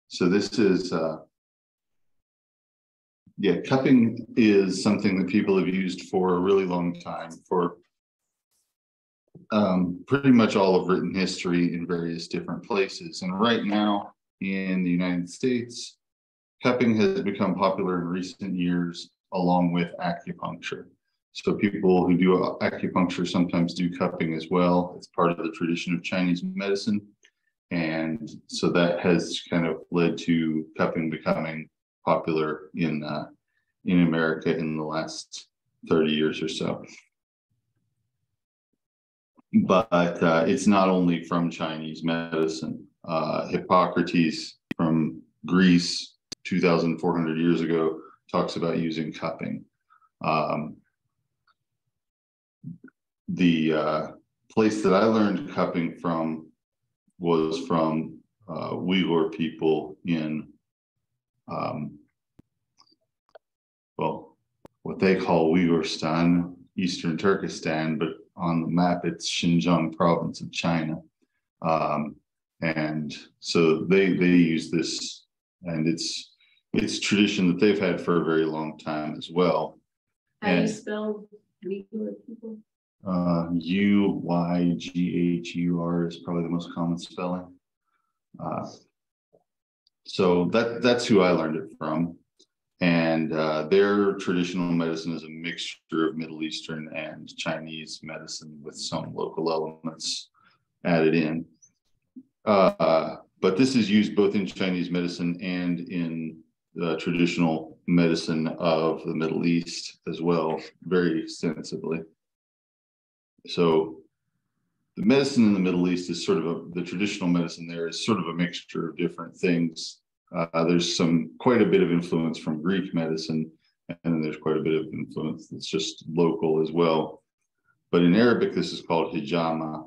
So this is, yeah, cupping is something that people have used for a really long time, for pretty much all of written history in various different places. And right now in the United States, cupping has become popular in recent years along with acupuncture. So people who do acupuncture sometimes do cupping as well. It's part of the tradition of Chinese medicine. And so that has kind of led to cupping becoming popular in America in the last 30 years or so. But it's not only from Chinese medicine. Hippocrates from Greece 2,400 years ago talks about using cupping. The place that I learned cupping from was from Uyghur people in, well, what they call Uyghurstan, Eastern Turkestan, but on the map it's Xinjiang province of China. And so they use this, and it's tradition that they've had for a very long time as well. How do you spell Uyghur people? Uyghur is probably the most common spelling. So that's who I learned it from. And their traditional medicine is a mixture of Middle Eastern and Chinese medicine with some local elements added in. But this is used both in Chinese medicine and in the traditional medicine of the Middle East as well, very extensively. So the medicine in the Middle East is sort of the traditional medicine there is sort of a mixture of different things. There's quite a bit of influence from Greek medicine, and then there's quite a bit of influence that's just local as well. But in Arabic, this is called hijama.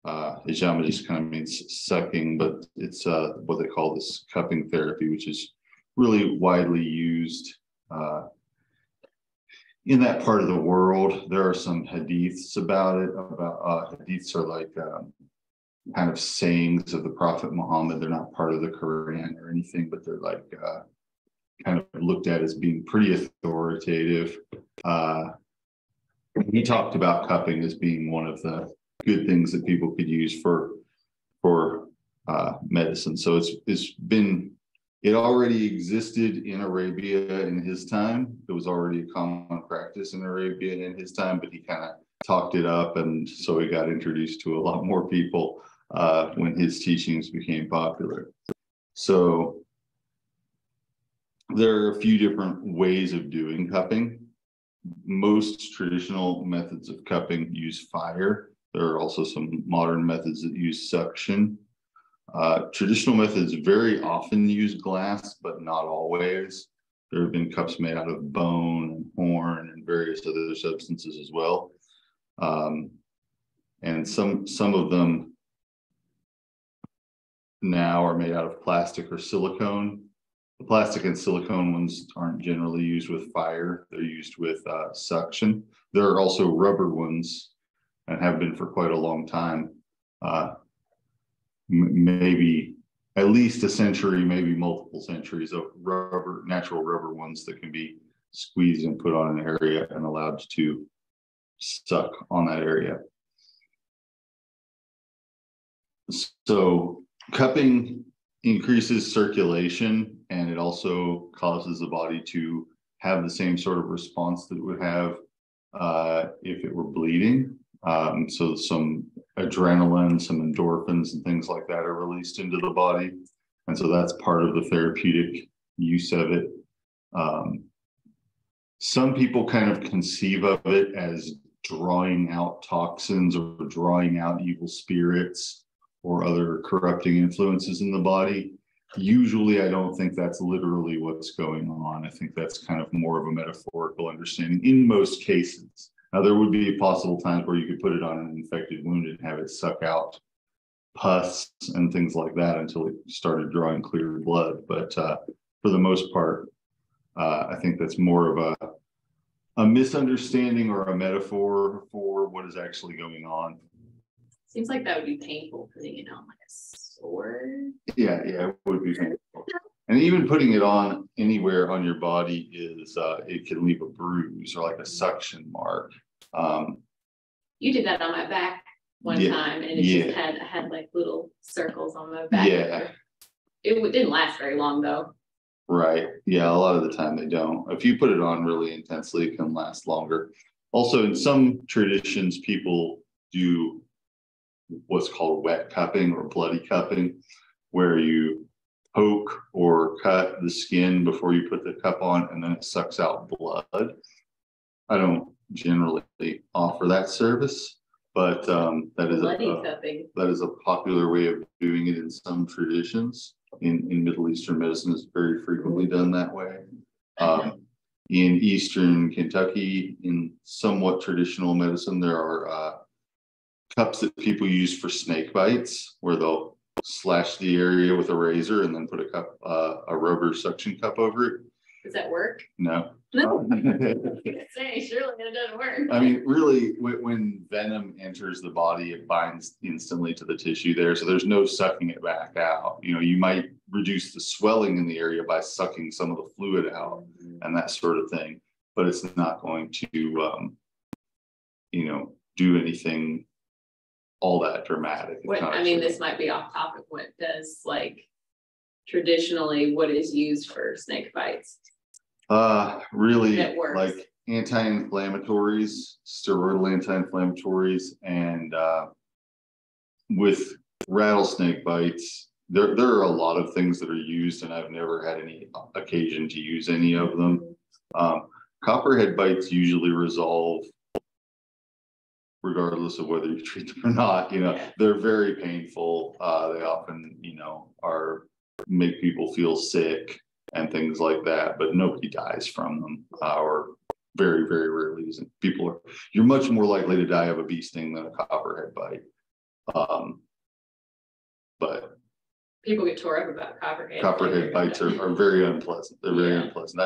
Hijama just kind of means sucking, but it's what they call this cupping therapy, which is really widely used in that part of the world. There are some hadiths about it. Hadiths are like kind of sayings of the Prophet Muhammad. They're not part of the Quran or anything, but they're like kind of looked at as being pretty authoritative. He talked about cupping as being one of the good things that people could use for medicine. So it already existed in Arabia in his time. It was already a common practice in Arabia in his time, but he kind of talked it up, and so he got introduced to a lot more people when his teachings became popular. So there are a few different ways of doing cupping. Most traditional methods of cupping use fire. There are also some modern methods that use suction. Traditional methods very often use glass, but not always. There have been cups made out of bone and horn and various other substances as well. And some of them now are made out of plastic or silicone. The plastic and silicone ones aren't generally used with fire. They're used with suction. There are also rubber ones, and have been for quite a long time. Maybe at least a century, maybe multiple centuries of natural rubber ones that can be squeezed and put on an area and allowed to suck on that area. So cupping increases circulation, and it also causes the body to have the same sort of response that it would have if it were bleeding. So some adrenaline, some endorphins and things like that are released into the body. And so that's part of the therapeutic use of it. Some people kind of conceive of it as drawing out toxins or drawing out evil spirits or other corrupting influences in the body. Usually, I don't think that's literally what's going on. I think that's kind of more of a metaphorical understanding in most cases. Now, there would be possible times where you could put it on an infected wound and have it suck out pus and things like that until it started drawing clear blood. But for the most part, I think that's more of a misunderstanding or a metaphor for what is actually going on. Seems like that would be painful putting it on like a sword. Yeah, it would be painful. And even putting it on anywhere on your body is, it can leave a bruise or like a suction mark. You did that on my back one time, and it just had like little circles on my back. Yeah. It didn't last very long though. Right. Yeah, a lot of the time they don't. If you put it on really intensely, it can last longer. Also, in some traditions, people do what's called wet cupping or bloody cupping, where you poke or cut the skin before you put the cup on, and then it sucks out blood. I don't generally offer that service, but that is a popular way of doing it in some traditions. In Middle Eastern medicine, is very frequently done that way. In Eastern Kentucky, in somewhat traditional medicine, there are cups that people use for snake bites, where they'll slash the area with a razor and then put a rubber suction cup over it. Does that work? No. No. Say, surely it doesn't work. I mean, really, when venom enters the body, it binds instantly to the tissue there. So there's no sucking it back out. You know, you might reduce the swelling in the area by sucking some of the fluid out and that sort of thing, but it's not going to, do anything all that dramatic. This might be off topic. What does traditionally, what is used for snake bites? Really like anti-inflammatories, steroidal anti-inflammatories, and with rattlesnake bites, there are a lot of things that are used, and I've never had any occasion to use any of them. Copperhead bites usually resolve regardless of whether you treat them or not. They're very painful. They often, make people feel sick and things like that, but nobody dies from them, or very, very rarely. You're much more likely to die of a bee sting than a copperhead bite. But people get tore up about copperhead. Copperhead bites are very unpleasant. They're very unpleasant.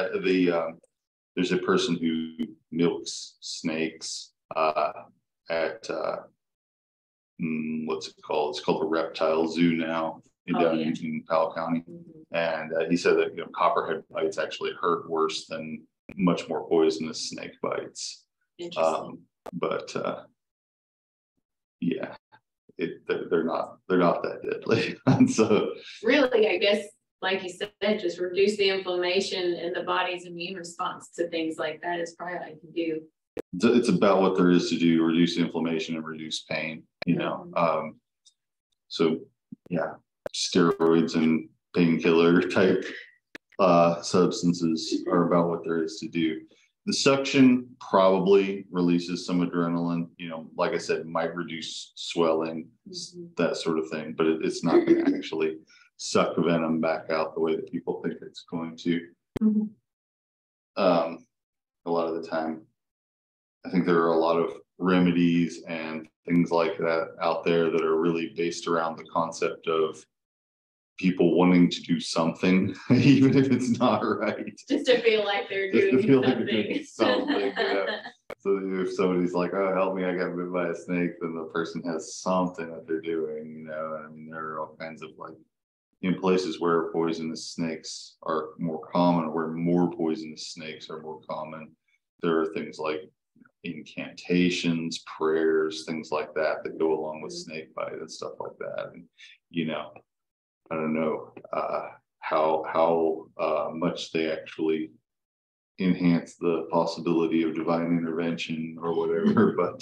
There's a person who milks snakes at what's it called? It's called the Reptile Zoo now in Powell County. And he said that copperhead bites actually hurt worse than much more poisonous snake bites. Interesting. They're not that deadly. And so really, I guess, like you said, just reduce the inflammation and the body's immune response to things like that is probably all I can do. It's about what there is to do: reduce inflammation and reduce pain. Steroids and painkiller type substances are about what there is to do. The suction probably releases some adrenaline. Like I said, might reduce swelling, that sort of thing, but it's not going to actually suck venom back out the way that people think it's going to. A lot of the time, I think there are a lot of remedies and things like that out there that are really based around the concept of people wanting to do something, even if it's not right. Just to feel like they're doing something. So if somebody's like, "Oh, help me, I got bit by a snake," then the person has something that they're doing, there are all kinds of in places where poisonous snakes are more common, or where more poisonous snakes are more common, there are things like incantations, prayers, things like that go along with snake bite and stuff like that. And I don't know how much they actually enhance the possibility of divine intervention or whatever, but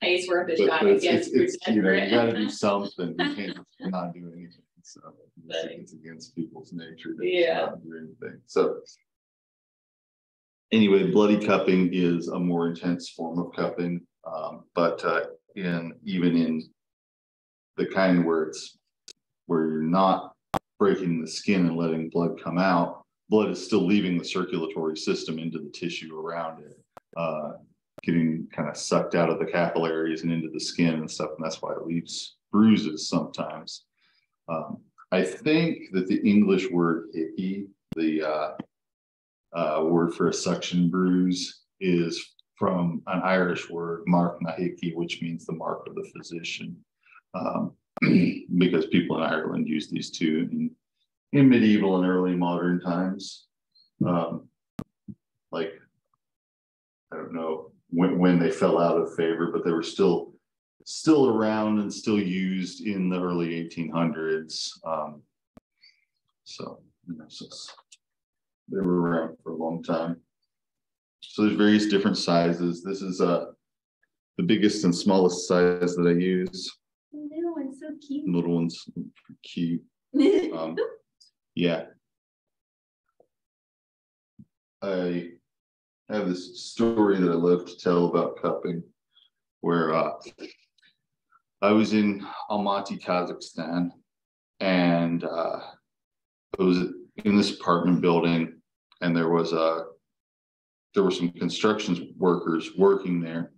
hey, it's worth a shot. You got to do something. You can't not do anything. So it's against people's nature to not do anything. So anyway, bloody cupping is a more intense form of cupping, but even in the kind where you're not breaking the skin and letting blood come out, blood is still leaving the circulatory system into the tissue around it, getting kind of sucked out of the capillaries and into the skin and stuff, and that's why it leaves bruises sometimes. I think that the English word hickey, the word for a suction bruise, is from an Irish word, mark na hickey, which means the mark of the physician. Because people in Ireland use these two in medieval and early modern times. Like, I don't know when they fell out of favor, but they were still around and still used in the early 1800s. So, you know, they were around for a long time. So there's various different sizes. This is the biggest and smallest size that I use. Little one's so cute. Little one's cute. Yeah. I have this story that I love to tell about cupping, where I was in Almaty, Kazakhstan, and I was in this apartment building, and there were some construction workers working there.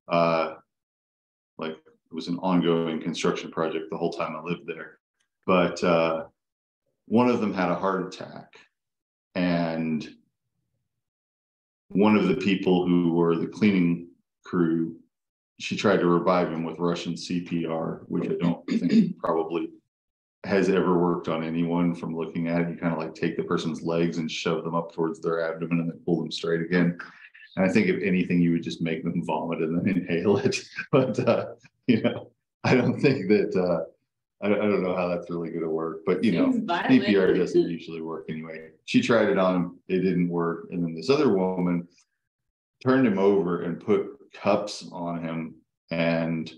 Like, it was an ongoing construction project the whole time I lived there. But one of them had a heart attack, and one of the people who were the cleaning crew, she tried to revive him with Russian CPR, which I don't think probably has ever worked on anyone. From looking at it, you kind of like take the person's legs and shove them up towards their abdomen and then pull them straight again. And I think if anything, you would just make them vomit and then inhale it. But, you know, I don't think that, I don't know how that's really going to work. But, you know, CPR doesn't usually work anyway. She tried it on him. It didn't work. And then this other woman turned him over and put cups on him, and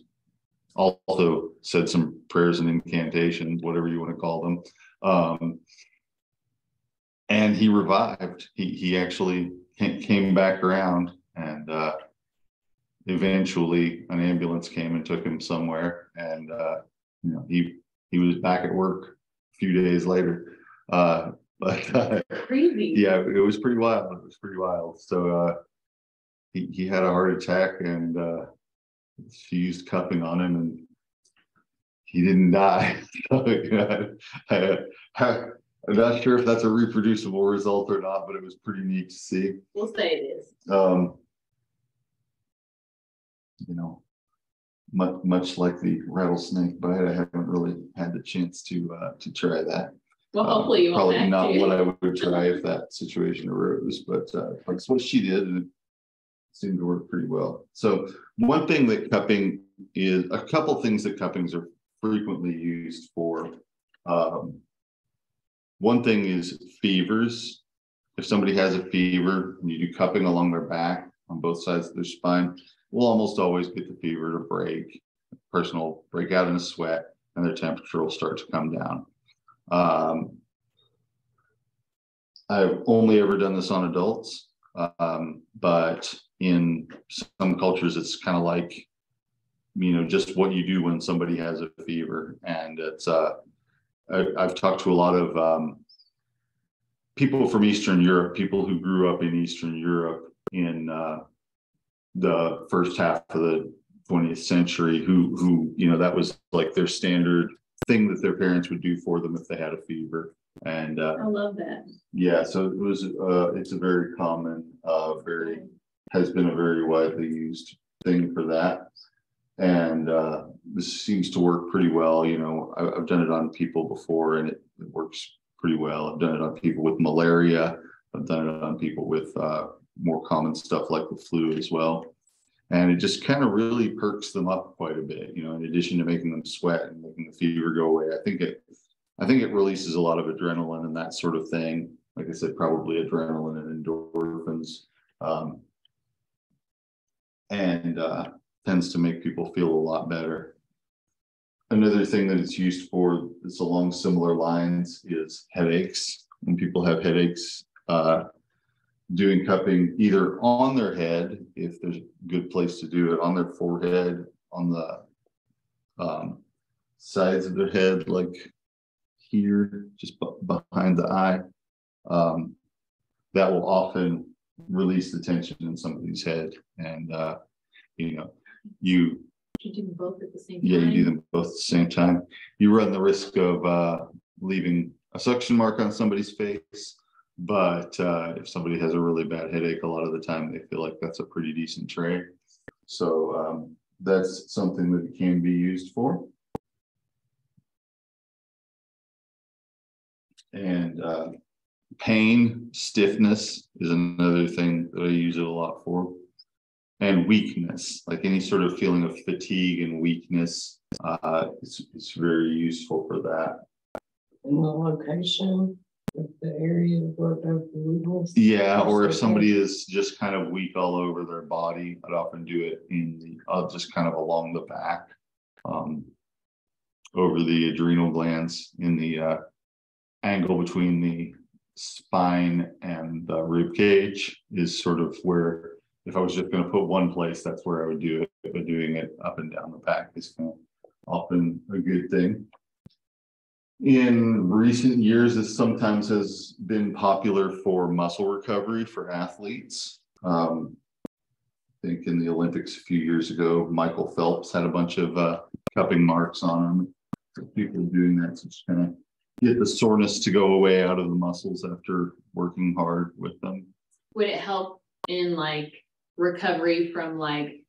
also said some prayers and incantations, whatever you want to call them. And he revived. He actually came back around, and eventually an ambulance came and took him somewhere. And you know, he was back at work a few days later. But Crazy. Yeah, it was pretty wild. It was pretty wild. So he had a heart attack, and she used cupping on him, and he didn't die. So, I'm not sure if that's a reproducible result or not, but it was pretty neat to see. We'll say it is. You know, much like the rattlesnake bite, I haven't really had the chance to try that. Well, hopefully you won't probably have not to. what I would try if that situation arose, but that's what she did, and it seemed to work pretty well. So one thing that cupping is, a couple things that cuppings are frequently used for. One thing is fevers. If somebody has a fever and you do cupping along their back on both sides of their spine, we'll almost always get the fever to break. The person will break out in a sweat, and their temperature will start to come down. I've only ever done this on adults, but in some cultures, it's kind of like, you know, just what you do when somebody has a fever. And it's, I've talked to a lot of people from Eastern Europe, people who grew up in Eastern Europe in the first half of the 20th century, who, you know, that was like their standard thing that their parents would do for them if they had a fever. And I love that. Yeah, so it was, it's a very common, has been a very widely used thing for that. And this seems to work pretty well. You know, I've done it on people before, and it works pretty well. I've done it on people with malaria. I've done it on people with more common stuff like the flu as well. And it just kind of really perks them up quite a bit, you know, in addition to making them sweat and making the fever go away. I think it releases a lot of adrenaline and that sort of thing. Like I said, probably adrenaline and endorphins, and tends to make people feel a lot better. Another thing that it's used for that's along similar lines is headaches. When people have headaches, doing cupping either on their head, if there's a good place to do it, on their forehead, on the sides of their head, like here, just behind the eye, that will often release the tension in somebody's head. And you know, you do them both at the same time. Yeah, you do them both at the same time. You run the risk of leaving a suction mark on somebody's face, but if somebody has a really bad headache, a lot of the time they feel like that's a pretty decent trade. So that's something that it can be used for. And pain, stiffness is another thing that I use it a lot for. And weakness, like any sort of feeling of fatigue and weakness, it's very useful for that. In the location of the area where the weakness. Yeah, or if somebody is just kind of weak all over their body, I'd often do it just kind of along the back, over the adrenal glands in the angle between the spine and the rib cage is sort of where, if I was just going to put one place, that's where I would do it. But doing it up and down the back is kind of often a good thing. In recent years, this sometimes has been popular for muscle recovery for athletes. I think in the Olympics a few years ago, Michael Phelps had a bunch of cupping marks on him. So people doing that to just kind of get the soreness to go away out of the muscles after working hard with them. Would it help in like recovery from like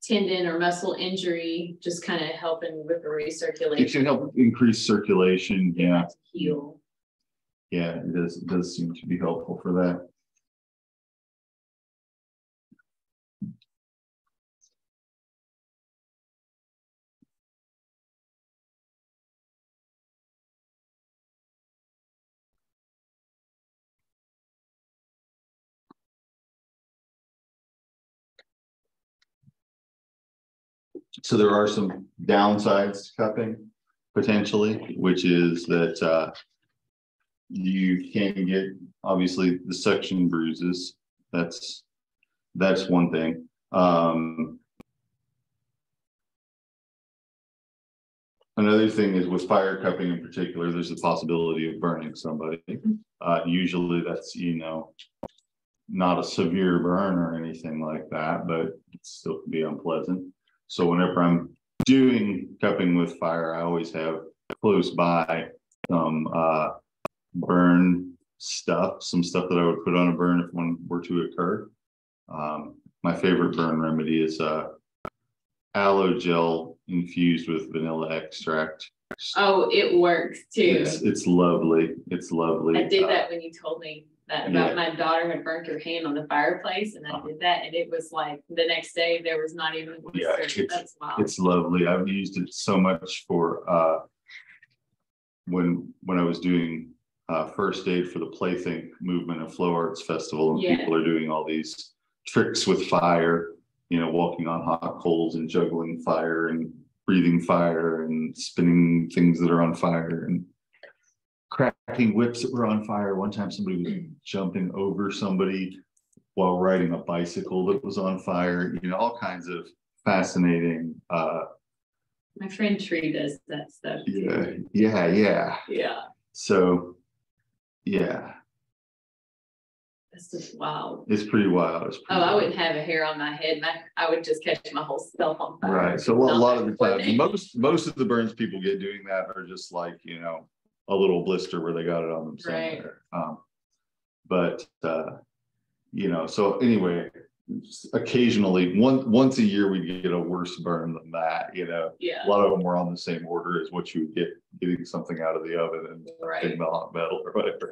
tendon or muscle injury, just kind of helping with the recirculation? It can help increase circulation. Yeah. To heal. Yeah, it does seem to be helpful for that. So there are some downsides to cupping potentially, which is that you can get obviously the suction bruises. That's one thing. Another thing is with fire cupping in particular, there's a possibility of burning somebody. Usually that's, not a severe burn or anything like that, but it still can be unpleasant. So whenever I'm doing cupping with fire, I always have close by some burn stuff, some stuff that I would put on a burn if one were to occur. My favorite burn remedy is aloe gel infused with vanilla extract. Oh, it works too. It's lovely. It's lovely. I did that when you told me that about my daughter had burnt her hand on the fireplace, and I did that, and it was like the next day there was not even a blister. That's wild. It's lovely. I've used it so much for when I was doing first aid for the Playthink movement of Flow Arts Festival, and people are doing all these tricks with fire, walking on hot coals and juggling fire and breathing fire and spinning things that are on fire and cracking whips that were on fire. One time somebody was jumping over somebody while riding a bicycle that was on fire, all kinds of fascinating. My friend Tree does that stuff too. Yeah. So, yeah. That's just wild. It's pretty wild. I wouldn't have a hair on my head. I would just catch my whole self on fire. Right. So a lot of the time, most of the burns people get doing that are just like, a little blister where they got it on them somewhere. Right. So anyway, occasionally once a year we get a worse burn than that. A lot of them were on the same order as what you would get getting something out of the oven and in the hot metal or whatever.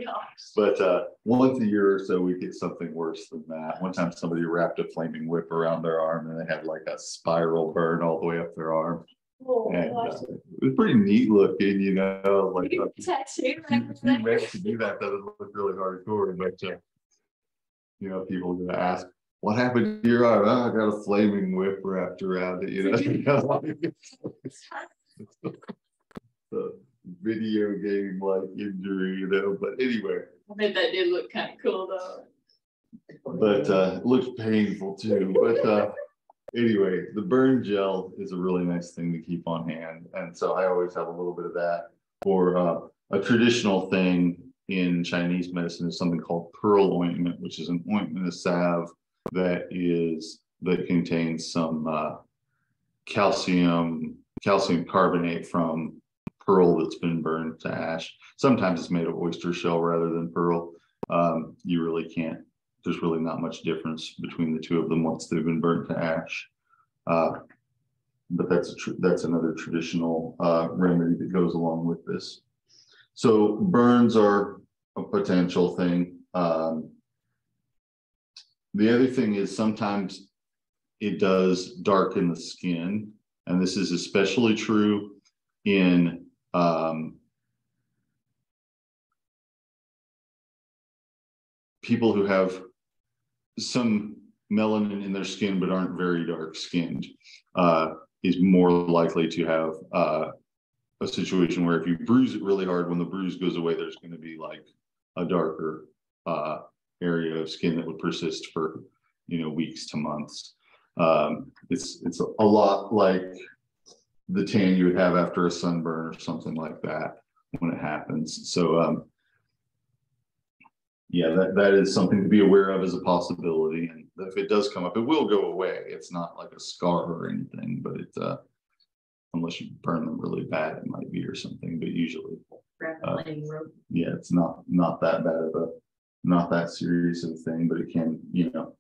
But once a year or so we get something worse than that. One time somebody wrapped a flaming whip around their arm and they had like a spiral burn all the way up their arm. Oh, and, it was pretty neat looking, like tattoo. If you managed to do that, that would look really hardcore. But people are gonna ask, what happened to your arm? Oh, I got a flaming whip wrapped around it, The video game like injury, but anyway. I bet that did look kind of cool though. But it looks painful too. But anyway, the burn gel is a really nice thing to keep on hand. And so I always have a little bit of that. Or a traditional thing in Chinese medicine is something called pearl ointment, which is an ointment, a salve that contains some calcium carbonate from pearl that's been burned to ash. Sometimes it's made of oyster shell rather than pearl. You really can't. There's really not much difference between the two of them once they've been burnt to ash. But that's another traditional remedy that goes along with this. So burns are a potential thing. The other thing is sometimes it does darken the skin, and this is especially true in people who have some melanin in their skin but aren't very dark skinned, is more likely to have a situation where if you bruise it really hard, when the bruise goes away, there's going to be like a darker area of skin that would persist for, you know, weeks to months. It's a lot like the tan you would have after a sunburn or something like that when it happens. So yeah, that is something to be aware of as a possibility. And if it does come up, it will go away. It's not like a scar or anything, but it unless you burn them really bad, it might be or something. But usually, yeah, it's not that bad of a, not that serious of a thing. But it can, you know,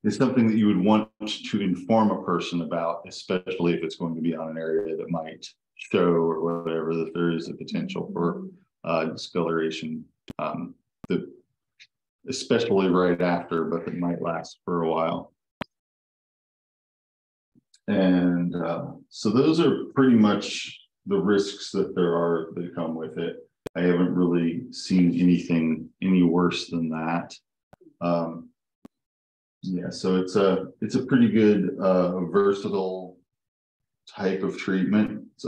it's something that you would want to inform a person about, especially if it's going to be on an area that might show or whatever, that there is a potential for discoloration, especially right after, but it might last for a while. And so those are pretty much the risks that there are that come with it. I haven't really seen anything any worse than that. Yeah, so it's a pretty good versatile type of treatment. It's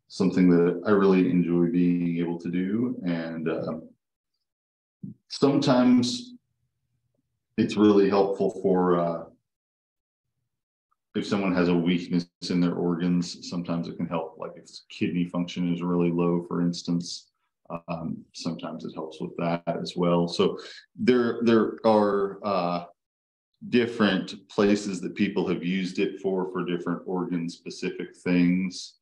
something that I really enjoy being able to do, and sometimes it's really helpful for if someone has a weakness in their organs. Sometimes it can help, like if kidney function is really low, for instance. Sometimes it helps with that as well. So there are different places that people have used it for different organ specific things.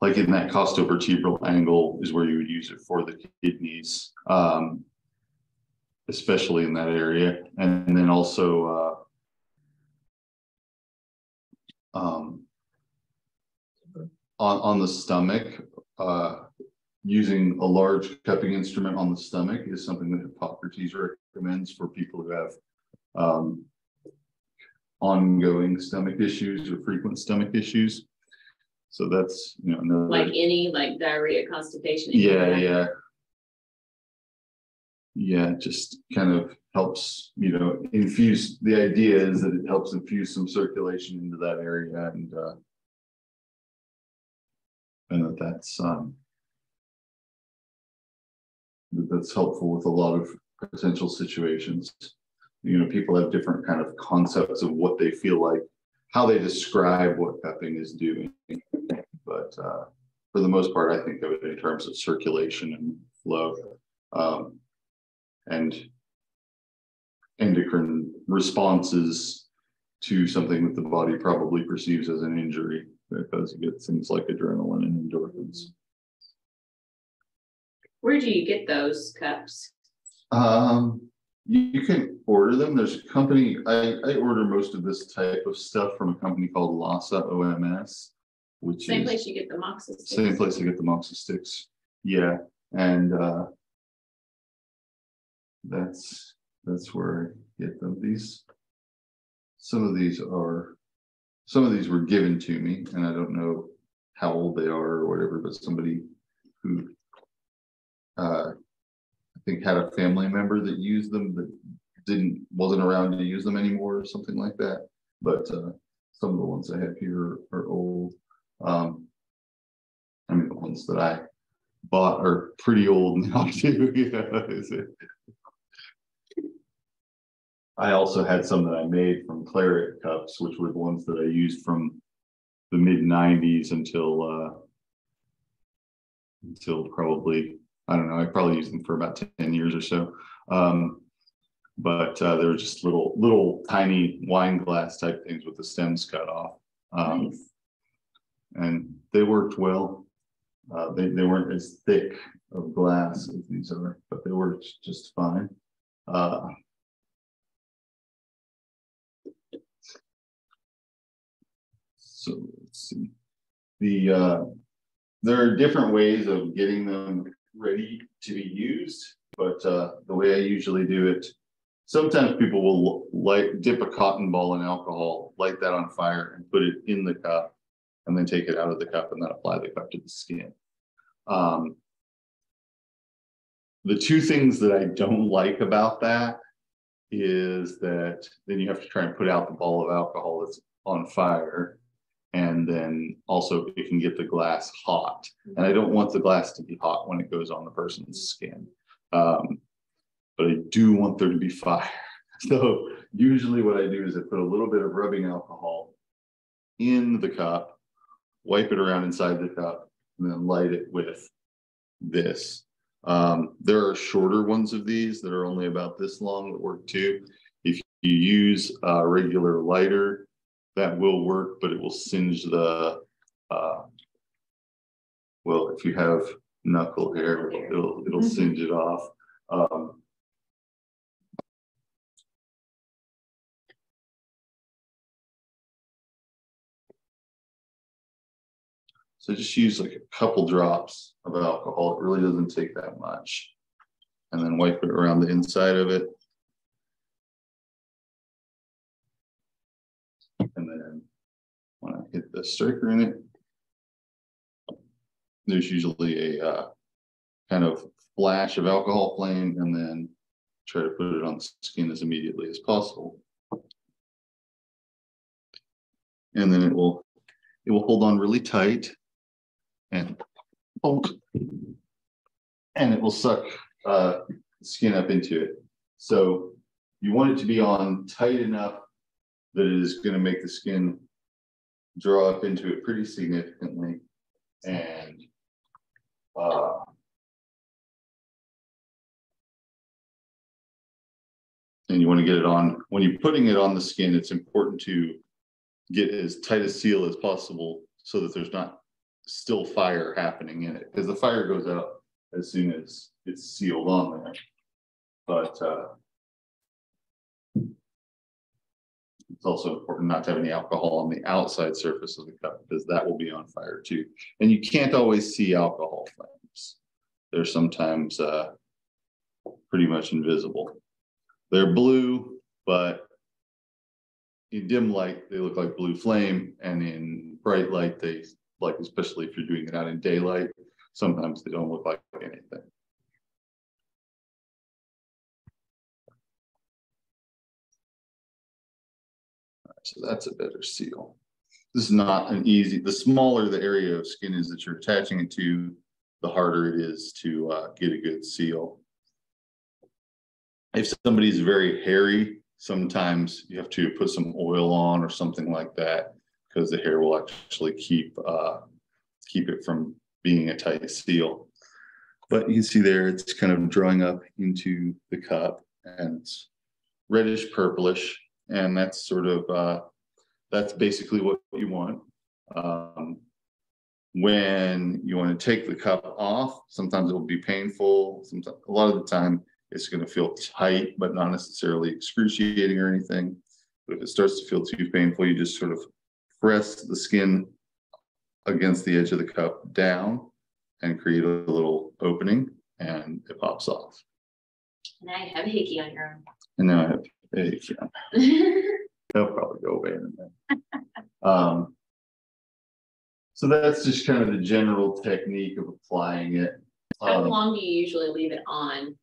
Like in that costovertebral angle is where you would use it for the kidneys, especially in that area. And then also on the stomach, using a large cupping instrument on the stomach is something that Hippocrates recommends for people who have ongoing stomach issues or frequent stomach issues. So that's, you know, like any like diarrhea, constipation. Yeah. It just kind of helps, you know, infuse. The idea is that it helps infuse some circulation into that area, and that's helpful with a lot of potential situations. You know, people have different kind of concepts of what they feel like, how they describe what cupping is doing. But for the most part, I think of it in terms of circulation and flow, and endocrine responses to something that the body probably perceives as an injury, because you get things like adrenaline and endorphins. Where do you get those cups? You can order them. There's a company, I order most of this type of stuff from a company called Lhasa OMS, which Same is place you get the Moxa sticks. Same place I get the Moxa sticks. Yeah. And that's where I get them. Some of these were given to me, and I don't know how old they are or whatever, but somebody who I think had a family member that used them that wasn't around to use them anymore or something like that. But some of the ones I have here are old. I mean, the ones that I bought are pretty old now too. Yeah. I also had some that I made from Claret cups, which were the ones that I used from the mid 90s until probably, I don't know, I probably used them for about 10 years or so. But they were just little tiny wine glass type things with the stems cut off. Nice. And they worked well. They weren't as thick of glass as these are, but they worked just fine. So let's see. there are different ways of getting them ready to be used, but the way I usually do it, sometimes people will dip a cotton ball in alcohol, light that on fire and put it in the cup, and then take it out of the cup and then apply the cup to the skin. The two things that I don't like about that is that then you have to try and put out the ball of alcohol that's on fire. And then also it can get the glass hot. And I don't want the glass to be hot when it goes on the person's skin. But I do want there to be fire. So usually what I do is I put a little bit of rubbing alcohol in the cup, wipe it around inside the cup, and then light it with this. There are shorter ones of these that are only about this long that work too. If you use a regular lighter, that will work, but it will singe the, well, if you have knuckle hair, it'll singe it off. So just use like a couple drops of alcohol. It really doesn't take that much. And then wipe it around the inside of it. And then when I hit the striker in it, there's usually a kind of flash of alcohol flame, and then try to put it on the skin as immediately as possible. And then it will hold on really tight and it will suck skin up into it. So you want it to be on tight enough that it is going to make the skin draw up into it pretty significantly. And you want to get it on, when you're putting it on the skin, it's important to get as tight a seal as possible so that there's not still fire happening in it, because the fire goes out as soon as it's sealed on there. But it's also important not to have any alcohol on the outside surface of the cup, because that will be on fire too. And you can't always see alcohol flames. They're sometimes pretty much invisible. They're blue, but in dim light, they look like blue flame. And in bright light, they, like, especially if you're doing it out in daylight, sometimes they don't look like anything. So that's a better seal. This is not an easy, the smaller the area of skin is that you're attaching it to, the harder it is to get a good seal. If somebody's very hairy, sometimes you have to put some oil on or something like that, because the hair will actually keep it from being a tight seal. But you can see there, it's kind of drawing up into the cup, and it's reddish purplish. And that's sort of, that's basically what you want. When you want to take the cup off, sometimes it will be painful. Sometimes, a lot of the time, it's going to feel tight, but not necessarily excruciating or anything. But if it starts to feel too painful, you just sort of press the skin against the edge of the cup down and create a little opening, and it pops off. Now you have a hickey on your arm. And now I have a hickey on. They'll probably go away in a minute. So that's just kind of the general technique of applying it. How long do you usually leave it on?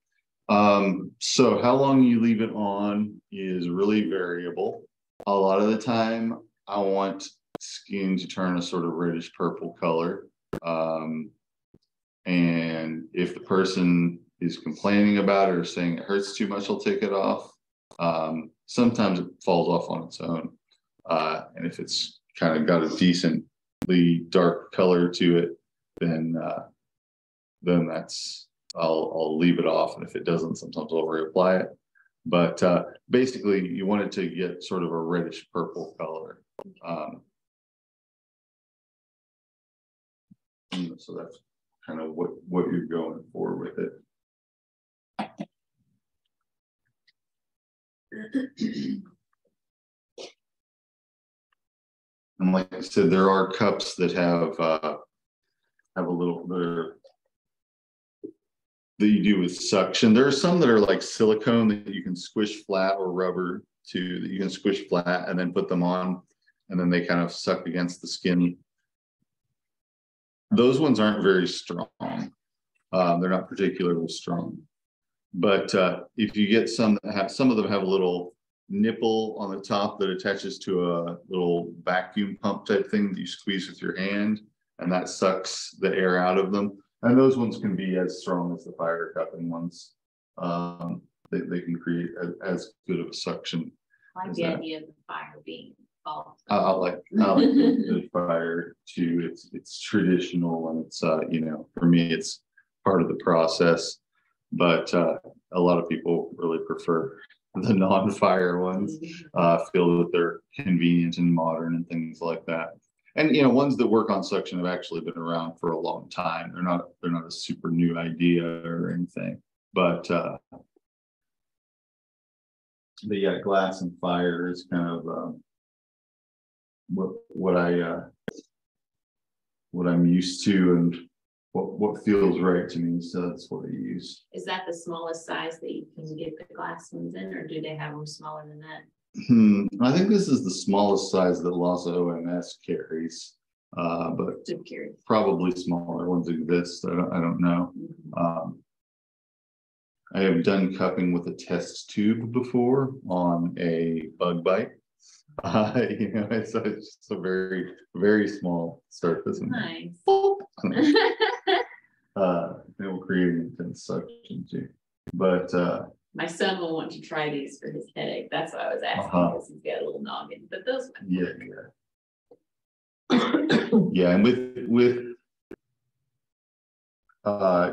So how long you leave it on is really variable. A lot of the time, I want skin to turn a sort of reddish purple color. And if the person is complaining about it or saying it hurts too much, I'll take it off. Sometimes it falls off on its own. And if it's kind of got a decently dark color to it, then that's, I'll leave it off. And if it doesn't, sometimes I'll reapply it. But basically, you want it to get sort of a reddish purple color. So that's kind of what you're going for with it. And like I said, there are cups that have have a little bit that you do with suction. There are some that are like silicone that you can squish flat, or rubber too, that you can squish flat and then put them on, and then they kind of suck against the skin. Those ones aren't very strong. They're not particularly strong. But if you get some that have, some of them have a little nipple on the top that attaches to a little vacuum pump type thing that you squeeze with your hand, and that sucks the air out of them. And those ones can be as strong as the fire cupping ones. They can create as good of a suction. I like the idea of the fire being involved. I like the fire too. It's traditional, and it's you know, for me it's part of the process. But a lot of people really prefer the non-fire ones. Feel that they're convenient and modern and things like that. And you know, ones that work on suction have actually been around for a long time. They're not a super new idea or anything. But yeah, glass and fire is kind of what I'm used to, and what feels right to me. So that's what I use. Is that the smallest size that you can get the glass ones in, or do they have them smaller than that? I think this is the smallest size that Lhasa OMS carries, but probably smaller ones exist. I don't know. I have done cupping with a test tube before on a bug bite. You know, it's just a very, very small surface. Nice. They will create intense suction too. But my son will want to try these for his headache. That's why I was asking, because he's got a little noggin. But those ones. Yeah, and with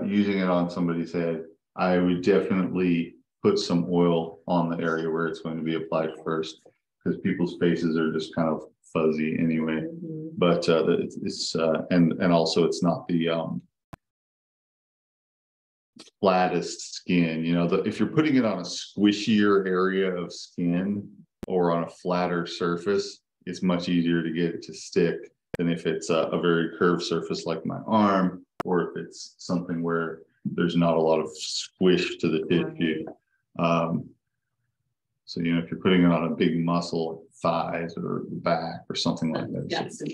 using it on somebody's head, I would definitely put some oil on the area where it's going to be applied first, because people's faces are just kind of fuzzy anyway. But it's and also it's not the flattest skin. You know, if you're putting it on a squishier area of skin or on a flatter surface, it's much easier to get it to stick than if it's a very curved surface like my arm, or if it's something where there's not a lot of squish to the tissue. So, you know, if you're putting it on a big muscle, thighs or back or something like that, got some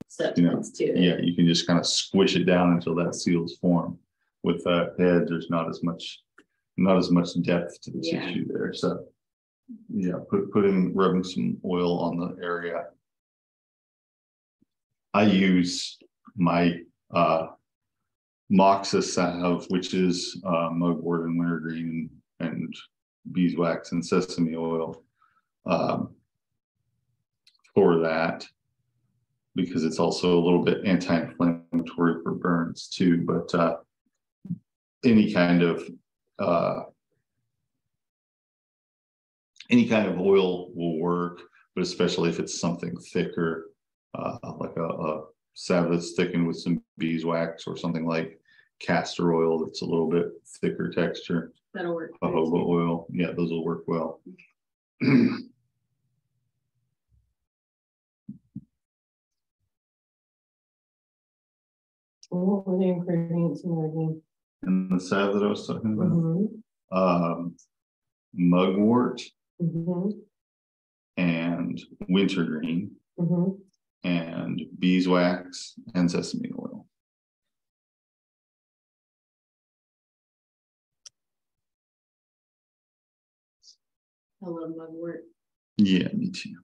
substance, you know, to it. Yeah, you can just kind of squish it down until that seals form. With that head, there's not as much depth to the tissue there. So, yeah, rubbing some oil on the area. I use my Moxa salve, which is mugwort and wintergreen and beeswax and sesame oil for that, because it's also a little bit anti-inflammatory for burns too. But any kind of oil will work, but especially if it's something thicker, like a salve that's thickened with some beeswax, or something like castor oil that's a little bit thicker texture. That'll work. Jojoba oil, yeah, those will work well. What were the ingredients in there again? And the salve that I was talking about, mugwort and wintergreen and beeswax and sesame oil. I love mugwort. Yeah, me too.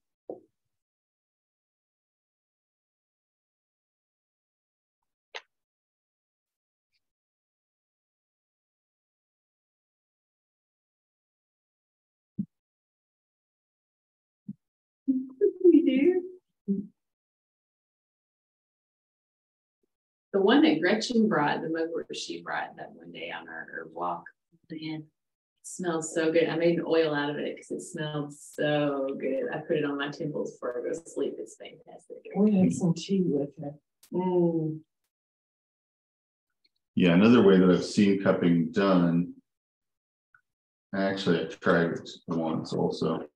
We do. The one that Gretchen brought, the mugwort she brought that one day on our herb walk, man, it smells so good. I made an oil out of it because it smelled so good. I put it on my temples before I go to sleep. It's fantastic. We had some tea with it. Yeah, another way that I've seen cupping done, actually I tried it once also,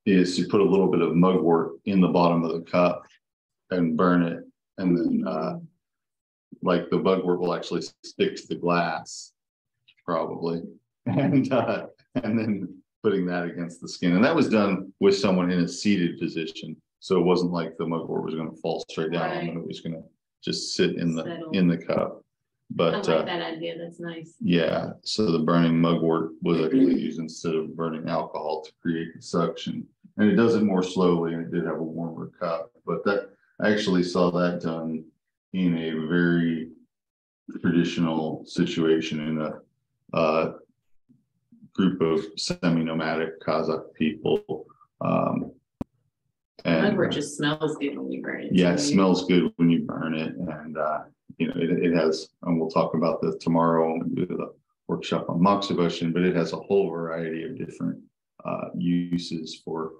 is to put a little bit of mugwort in the bottom of the cup and burn it and then like the bugwort will actually stick to the glass, probably, and then putting that against the skin. And that was done with someone in a seated position. So it wasn't like the mugwort was going to fall straight down Right. and it was going to just sit in Settle. the cup. But I like that idea. That's nice. yeah, so the burning mugwort was actually used instead of burning alcohol to create the suction. And it does it more slowly, and it did have a warmer cup. But that I actually saw that done in a very traditional situation in a group of semi-nomadic Kazakh people. And Mugwort just smells good when you burn it. yeah, it smells good when you burn it, and you know, it has, and we'll talk about this tomorrow when we do the workshop on moxibustion, but it has a whole variety of different uses for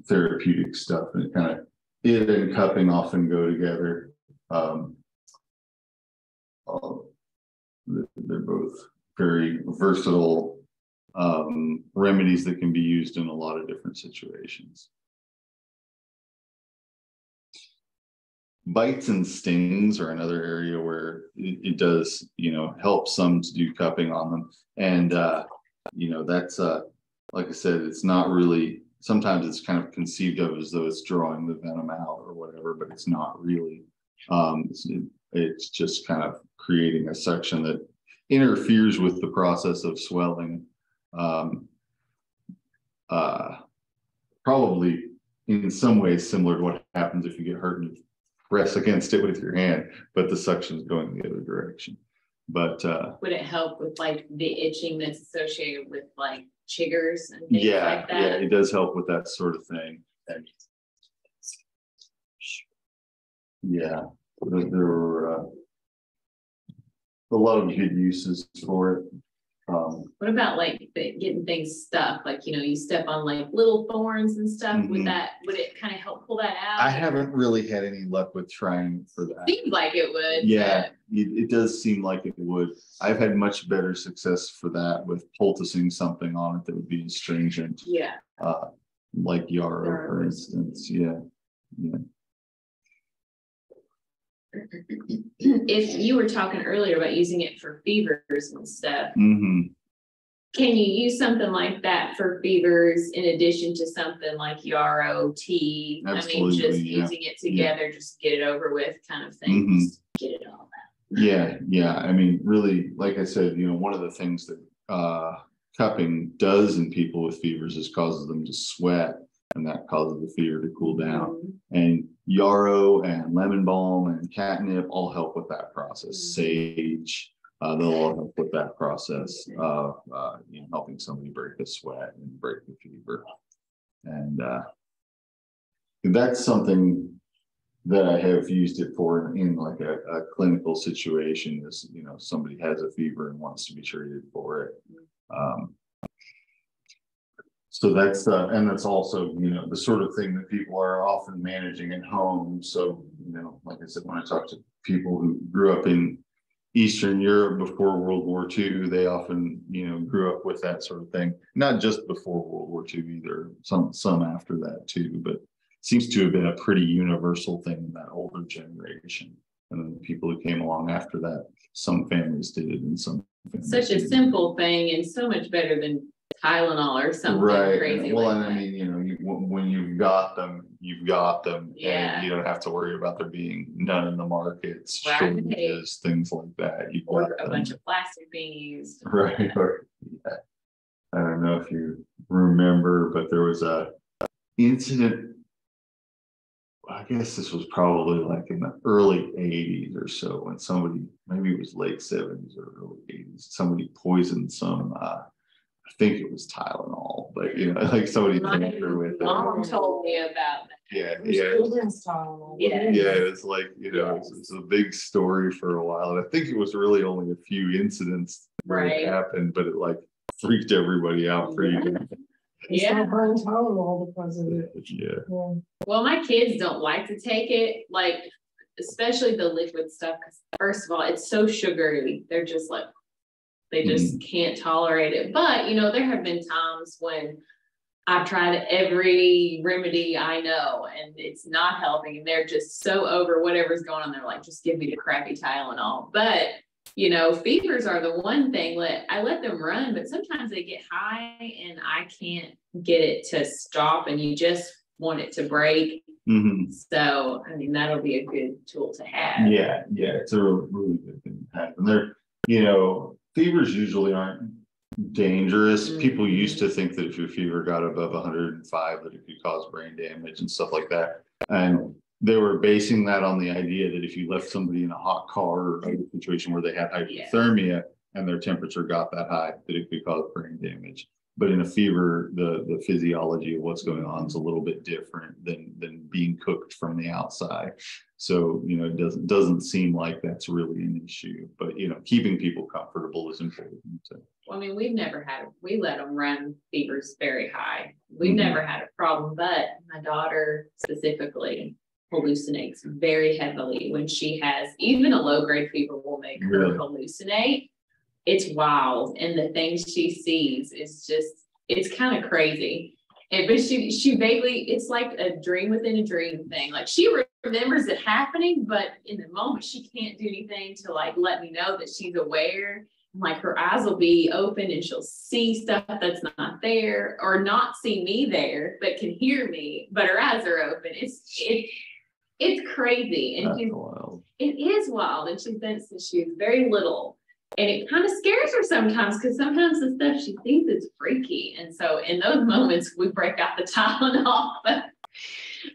therapeutic stuff, and it kind of, it and cupping often go together. They're both very versatile remedies that can be used in a lot of different situations. Bites and stings are another area where it does, you know, help some to do cupping on them. And, you know, that's, like I said, it's not really, sometimes it's kind of conceived of as though it's drawing the venom out or whatever, but it's not really. It's just kind of creating a suction that interferes with the process of swelling. Probably in some ways similar to what happens if you get hurt and you press against it with your hand, but the suction is going the other direction. But would it help with like the itching that's associated with like chiggers and things yeah, like that? yeah, it does help with that sort of thing. And yeah, there were a lot of good uses for it. What about like getting things stuck? Like, you know, you step on like little thorns and stuff. Would it kind of help pull that out? I haven't really had any luck with trying for that. Seems like it would. Yeah, it does seem like it would. I've had much better success for that with poulticing something on it that would be astringent. Yeah. Like yarrow, for instance. Yeah. Yeah. If you were talking earlier about using it for fevers and stuff, Mm-hmm. can you use something like that for fevers in addition to something like yarrow tea? Absolutely, I mean, just yeah. using it together, just get it over with kind of thing. Mhm. Just get it all out. Yeah. I mean, really, like I said, you know, one of the things that cupping does in people with fevers is causes them to sweat, and that causes the fever to cool down. Mhm. And yarrow and lemon balm and catnip all help with that process. Mhm. Sage, they'll all help with that process of you know, helping somebody break the sweat and break the fever. And that's something that I have used it for in like a clinical situation. Is, you know, somebody has a fever and wants to be treated for it. So that's and that's also, you know, the sort of thing that people are often managing at home. So, you know, like I said, when I talk to people who grew up in Eastern Europe before World War II, they often, you know, grew up with that sort of thing. Not just before World War II either, some after that too, but seems to have been a pretty universal thing in that older generation. And then the people who came along after that, some families did it and some families Such a didn't. simple thing and so much better than Tylenol or something crazy. Well, like and I that. mean, you know, when you've got them, Yeah. and you don't have to worry about there being none in the markets, Right. shortages, things like that. You've Or got a them. bunch of plastic being used. Right. Or, yeah. I don't know if you remember, but there was a incident. I guess this was probably like in the early 80s or so, when somebody, maybe it was late 70s or early 80s, somebody poisoned some I think it was Tylenol, but you know, like somebody tampered with it. Mom told me about that. Yeah. Yeah. It was like, you know, it was a big story for a while. And I think it was really only a few incidents where Right. it happened, but it like freaked everybody out pretty good. Yeah. Burn Tylenol because of it. Yeah. Yeah. Well, my kids don't like to take it, like, especially the liquid stuff, because first of all, it's so sugary. They're just like, they just can't tolerate it. But, you know, there have been times when I've tried every remedy I know and it's not helping. And they're just so over whatever's going on. They're like, just give me the crappy Tylenol. But, you know, fevers are the one thing I let them run, but sometimes they get high and I can't get it to stop and you just want it to break. Mm-hmm. So, I mean, that'll be a good tool to have. Yeah, it's a really good thing to have. And they're, you know, fevers usually aren't dangerous. Mm-hmm. People used to think that if your fever got above 105, that it could cause brain damage and stuff like that. And they were basing that on the idea that if you left somebody in a hot car or a situation where they had hypothermia and their temperature got that high, that it could cause brain damage. But in a fever, the physiology of what's going on is a little bit different than being cooked from the outside. So, you know, it doesn't seem like that's really an issue. But, you know, keeping people comfortable is important. Well, I mean, we let them run fevers very high. We've never had a problem, but my daughter specifically hallucinates very heavily when she has, even a low grade fever will make her hallucinate. It's wild. And the things she sees is just, it's kind of crazy. But she vaguely, it's like a dream within a dream thing. Like she remembers it happening, but in the moment she can't do anything to like let me know that she's aware. Like her eyes will be open and she'll see stuff that's not there, or not see me there, but can hear me, but her eyes are open. It's crazy. And it is wild. And she's done it since she was very little. And it kind of scares her sometimes because sometimes the stuff she thinks is freaky. And so in those moments, we break out the Tylenol. But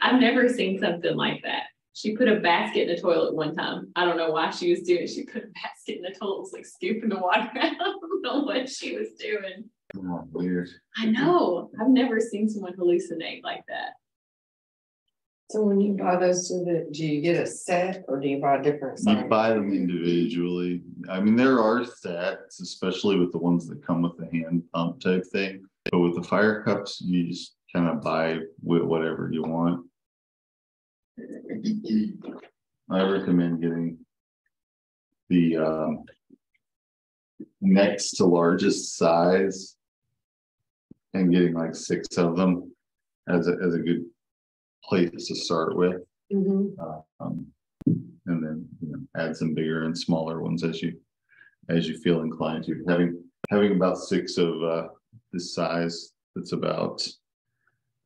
I've never seen something like that. She put a basket in the toilet one time. I don't know why she was doing it. She put a basket in the toilet, was like scooping the water out. I don't know what she was doing. Oh, weird. I know. I've never seen someone hallucinate like that. So when you buy those, do you get a set or do you buy different sizes? You buy them individually. I mean, there are sets, especially with the ones that come with the hand pump type thing. But with the fire cups, you just kind of buy whatever you want. I recommend getting the next to largest size and getting like 6 of them as a good place to start with. Mm-hmm. And then, you know, add some bigger and smaller ones as you feel inclined to. Having about 6 of this size, that's about,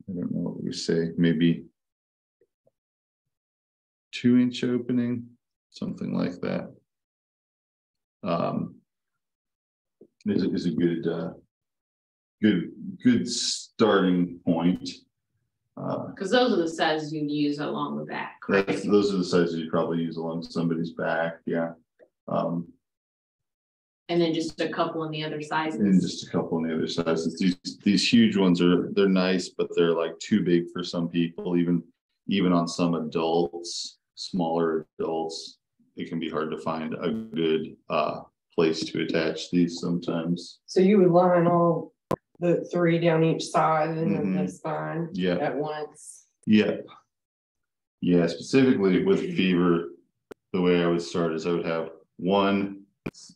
I don't know what we say, maybe 2-inch opening, something like that. Is a good starting point. Because those are the sizes you use along the back, right? Those are the sizes you probably use along somebody's back, yeah. And then just a couple on the other sizes. And just a couple on the other sizes. These huge ones they're nice, but they're like too big for some people. Even on some adults, smaller adults, it can be hard to find a good place to attach these sometimes. So you would line all the 3 down each side and then the spine at once. Yeah. Specifically with fever, the way I would start is I would have 1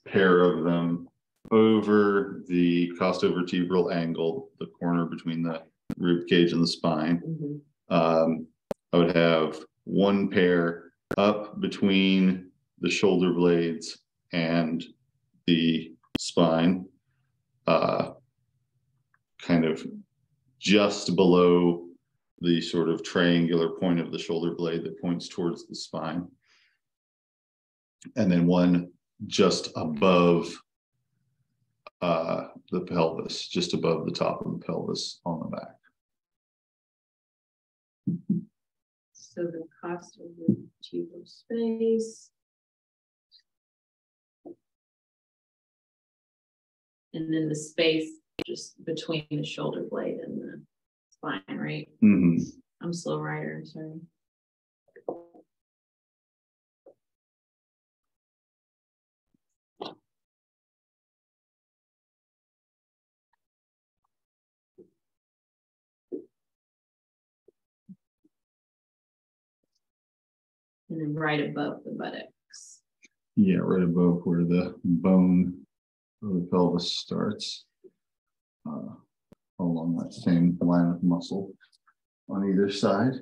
pair of them over the costovertebral angle, the corner between the rib cage and the spine. Mm-hmm. I would have 1 pair up between the shoulder blades and the spine, kind of just below the sort of triangular point of the shoulder blade that points towards the spine. And then 1 just above the pelvis, just above the top of the pelvis on the back. So the costovertebral space. And then the space just between the shoulder blade and the spine, right? Mm-hmm. I'm a slow writer, I'm sorry. And then right above the buttocks. Yeah, right above where the bone of the pelvis starts. along that same line of muscle on either side.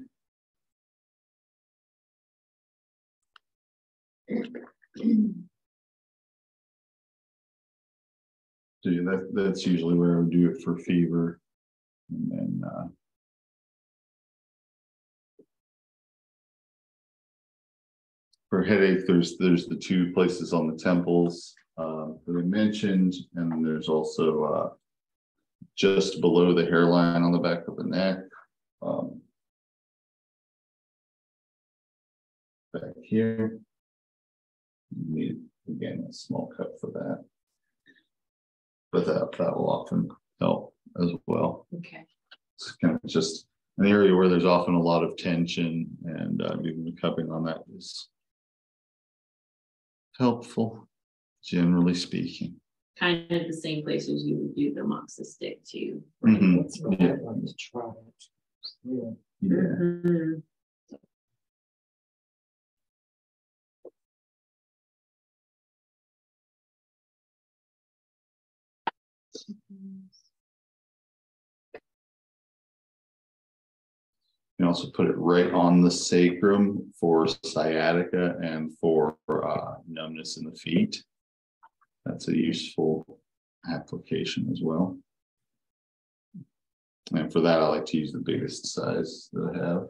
So yeah, that's usually where I would do it for fever. And then for headache, there's the two places on the temples that I mentioned, and then there's also just below the hairline on the back of the neck. Back here. You need, again, a small cup for that. But that will often help as well. Okay. It's kind of just an area where there's often a lot of tension, and even the cupping on that is helpful, generally speaking. Kind of the same places you would do the moxa stick too. Mm-hmm. That's what I'd like to try it. Yeah. Yeah. Mm-hmm. You can also put it right on the sacrum for sciatica and for numbness in the feet. That's a useful application as well. And for that, I like to use the biggest size that I have.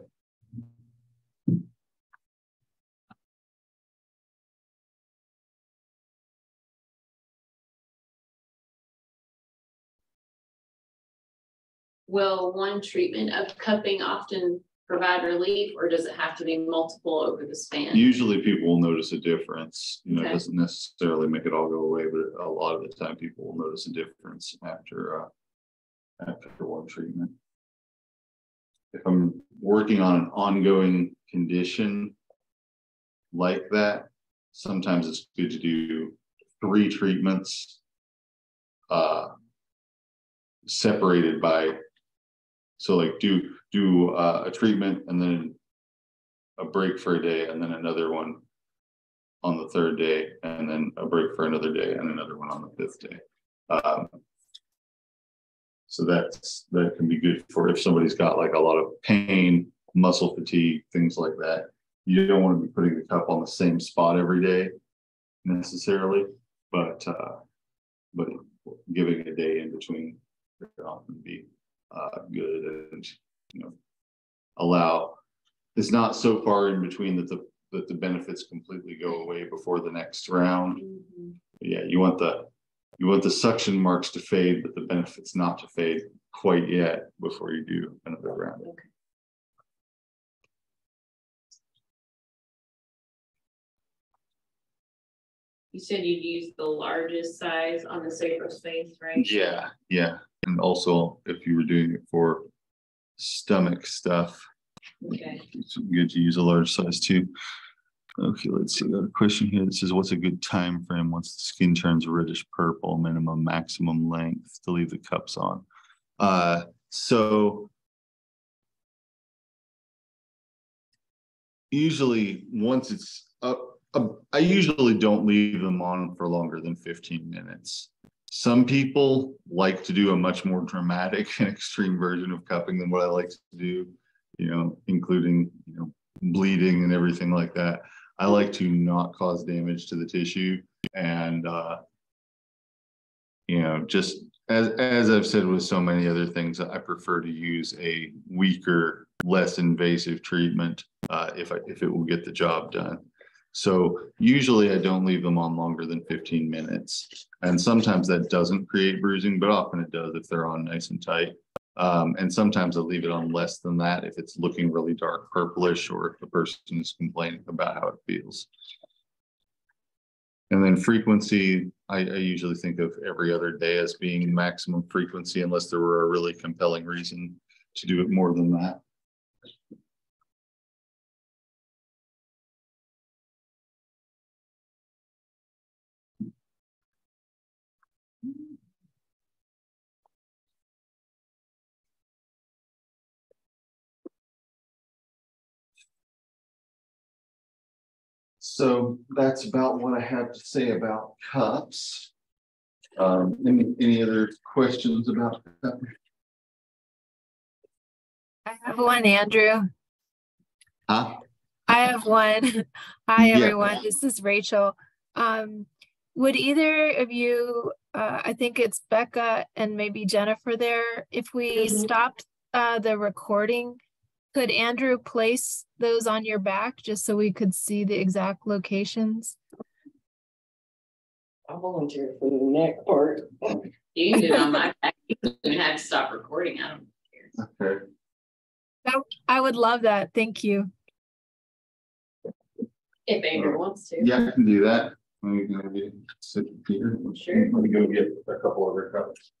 Will one treatment of cupping often provide relief, or does it have to be multiple over the span? Usually people will notice a difference. You know, okay. It doesn't necessarily make it all go away, but a lot of the time people will notice a difference after one treatment. If I'm working on an ongoing condition like that, sometimes it's good to do 3 treatments separated by, so like do a treatment and then a break for a day, and then another one on the 3rd day, and then a break for another day, and another one on the 5th day. So that can be good for if somebody's got like a lot of pain, muscle fatigue, things like that. You don't want to be putting the cup on the same spot every day necessarily, but giving a day in between can often be good, and allow. It's not so far in between that the benefits completely go away before the next round. Mm-hmm. Yeah, you want the suction marks to fade, but the benefits not to fade quite yet before you do another round. Okay. You said you'd use the largest size on the sacral space, right? Yeah. And also, if you were doing it for stomach stuff, okay, it's good to use a large size too. Okay, let's see. Got a question here that says, what's a good time frame once the skin turns reddish purple, minimum, maximum length to leave the cups on? So usually once it's up, I usually don't leave them on for longer than 15 minutes. Some people like to do a much more dramatic and extreme version of cupping than what I like to do, including, bleeding and everything like that. I like to not cause damage to the tissue, and, just as I've said with so many other things, I prefer to use a weaker, less invasive treatment if it will get the job done. So usually I don't leave them on longer than 15 minutes. And sometimes that doesn't create bruising, but often it does if they're on nice and tight. And sometimes I leave it on less than that if it's looking really dark purplish, or if the person is complaining about how it feels. And then frequency, I usually think of every other day as being maximum frequency, unless there were a really compelling reason to do it more than that. So that's about what I have to say about cups. Any other questions about that? I have one, Andrew. Huh? I have one. Hi, Yeah. everyone. This is Rachel. Would either of you, I think it's Becca and maybe Jennifer there, if we stopped the recording, could Andrew place those on your back just so we could see the exact locations? I volunteer for the neck part. You can do it on my back. You don't have to stop recording. I don't care. Okay. I would love that. Thank you. If Andrew wants to. Yeah, I can do that. Let me sit here. Sure. Let me go get a couple other cups.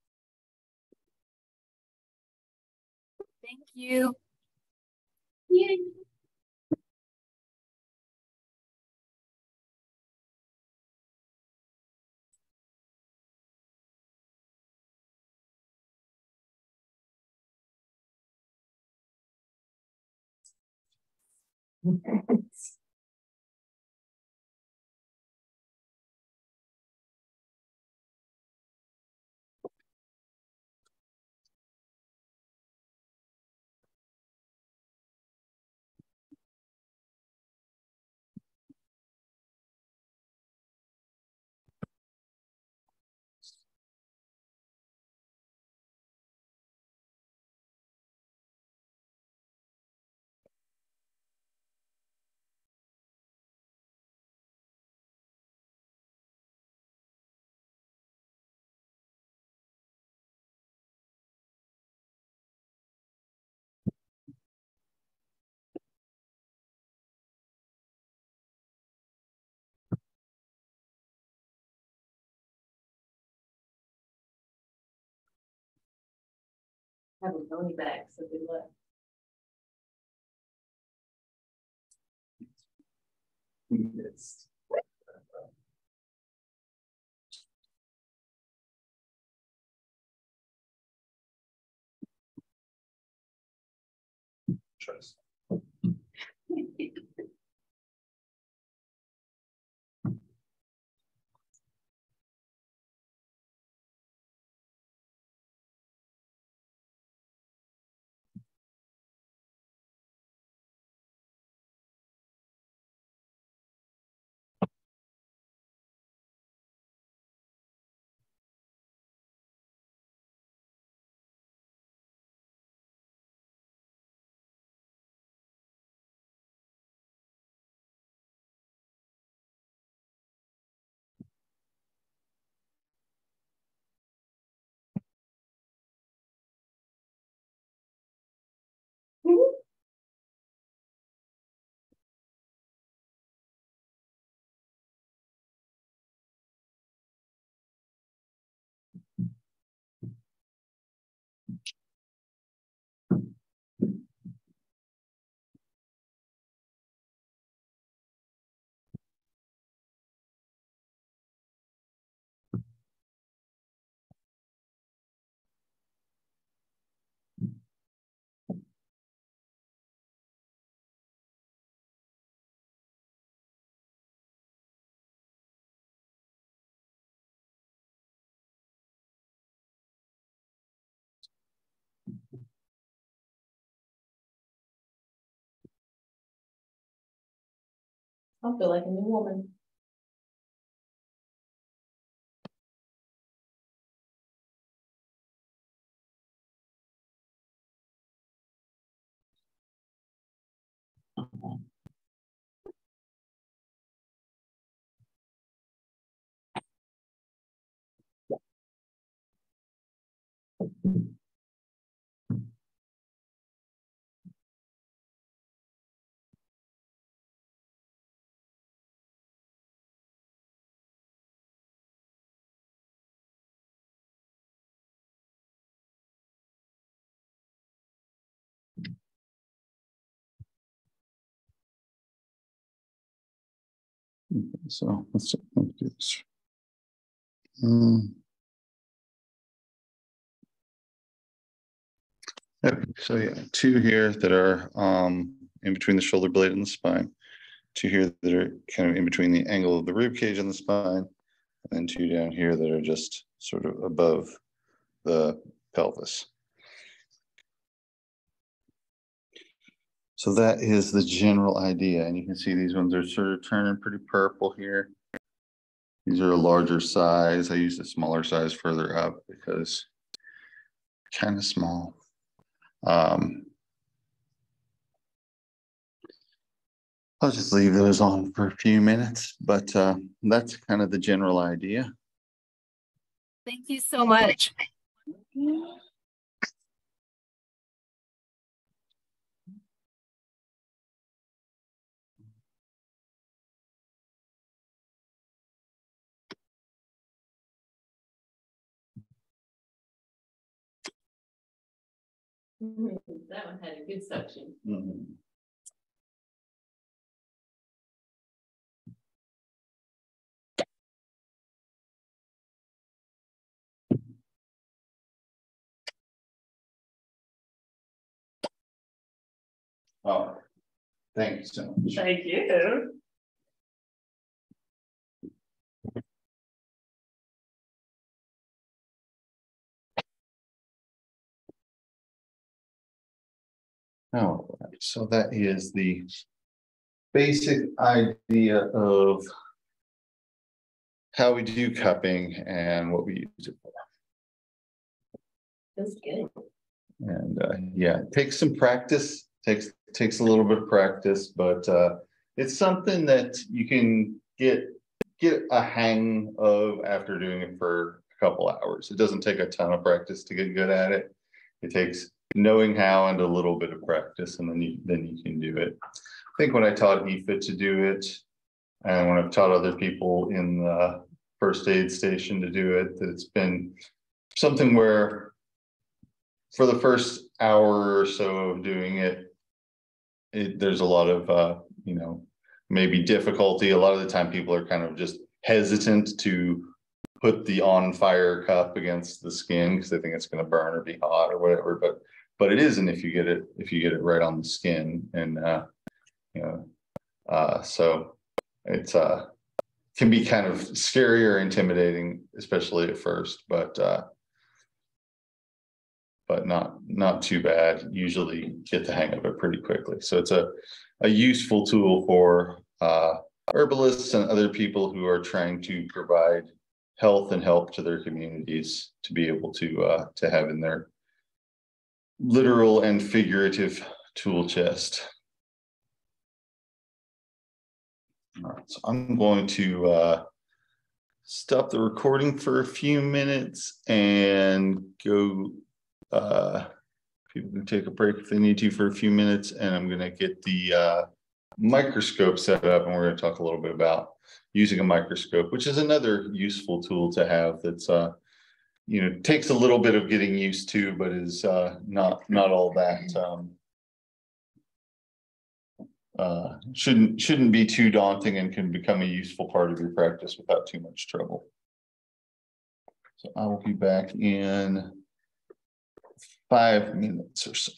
Thank you. Yay. Have a pony back, so good luck. Yes. Trust. I feel like a new woman. So let's do this. Okay, so yeah, two here that are in between the shoulder blade and the spine, two here that are kind of in between the angle of the rib cage and the spine, and then two down here that are just sort of above the pelvis. So that is the general idea. And you can see these ones are sort of turning pretty purple here. These are a larger size. I use a smaller size further up because kind of small. I'll just leave those on for a few minutes, but that's kind of the general idea. Thank you so much. That one had a good suction. Mm-hmm. Oh, thank you so much. Thank you. All right, so that is the basic idea of how we do cupping and what we use it for. That's good. And yeah, it takes some practice, takes a little bit of practice, but it's something that you can get a hang of after doing it for a couple hours. It doesn't take a ton of practice to get good at it. It takes knowing how and a little bit of practice, and then you can do it. I think when I taught Aoife to do it, and when I've taught other people in the first aid station to do it, that it's been something where for the first hour or so of doing it, there's a lot of maybe difficulty. A lot of the time people are kind of just hesitant to put the on fire cup against the skin because they think it's going to burn or be hot or whatever, but it isn't if you get it right on the skin. And so it's can be kind of scary or intimidating, especially at first, but not too bad. Usually get the hang of it pretty quickly. So it's a useful tool for herbalists and other people who are trying to provide health and help to their communities to be able to have in their literal and figurative tool chest. All right, so I'm going to stop the recording for a few minutes and go. People can take a break if they need to for a few minutes, and I'm going to get the microscope set up, and we're going to talk a little bit about using a microscope, which is another useful tool to have. That's takes a little bit of getting used to, but is not all that shouldn't be too daunting, and can become a useful part of your practice without too much trouble. So I will be back in 5 minutes or so.